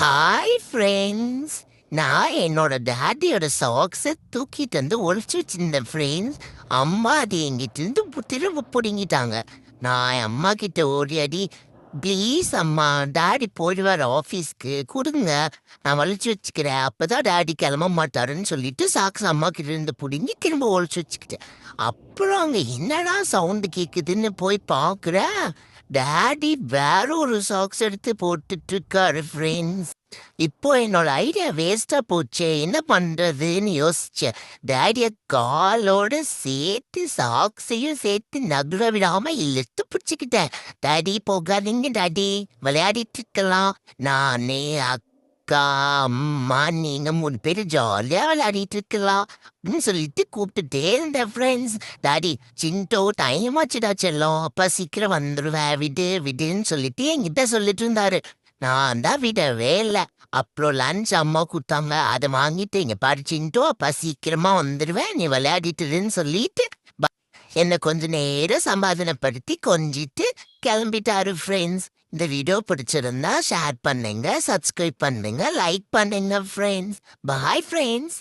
Hi friends. நான் என்னோட டாடியோட சாக்ஸை தூக்கிட்டு வந்து ஒழிச்சு வச்சிருந்தேன் ஃப்ரெண்ட்ஸ். அம்மா அது எங்கிட்ட இருந்து திரும்ப பிடுங்கிட்டாங்க. நான் என் அம்மா கிட்ட ஓடி அடி, ப்ளீஸ் அம்மா, டாடி போயிடுவார் ஆஃபீஸ்க்கு, கொடுங்க, நான் ஒழிச்சு வச்சுக்கிறேன், அப்பதான் டாடி கிளம்ப மாட்டாருன்னு சொல்லிட்டு சாக்ஸ் அம்மா கிட்ட இருந்து பிடுங்கி திரும்ப ஒழிச்சு வச்சுக்கிட்டேன். அப்புறம் அங்கே என்னடா சவுண்டு கேட்குதுன்னு போய் பார்க்குறேன், டாடி வேற ஒரு சாக்ஸ் எடுத்து போட்டுட்டு இருக்காரு ஃப்ரெண்ட்ஸ். இப்போ என்னோட ஐடியா வேஸ்டா போச்சே, என்ன பண்றதுன்னு யோசிச்சேன். டாடிய காலோட சேர்த்து சாக்ஸையும் சேர்த்து நகுர விடாம இழுத்து பிடிச்சிக்கிட்டேன். டாடி போகாதீங்க டாடி, விளையாடிட்டு இருக்கலாம், நானே அக்கா அம்மா நீங்க 3 பேர் ஜாலியா விளையாடிட்டு இருக்கலாம் அப்படின்னு சொல்லிட்டு கூப்பிட்டுட்டே இருந்தேன் ஃப்ரெண்ட்ஸ். டாடி, சிண்டோ டைம் ஆச்சுடா செல்லம், அப்பா சீக்கிரம் வந்துடுவேன், விடு விடுன்னு சொல்லிட்டு என்கிட்ட சொல்லிட்டு இருந்தாரு. நான் தான் விடவே இல்லை. அப்புறம் லஞ்ச் அம்மா கொடுத்தாங்க, அதை வாங்கிட்டு இங்க பாரு சிண்டோ, அப்பா சீக்கிரமா வந்துடுவேன், நீ விளையாடிட்டுருன்னு சொல்லிட்டு என்னை கொஞ்ச நேரம் சமாதானப்படுத்தி கொஞ்சிட்டு கிளம்பிட்டாரு ஃப்ரெண்ட்ஸ். இந்த வீடியோ பிடிச்சிருந்தா ஷேர் பண்ணுங்க, சப்ஸ்கிரைப் பண்ணுங்க, லைக் பண்ணுங்க ஃப்ரெண்ட்ஸ். Bye friends.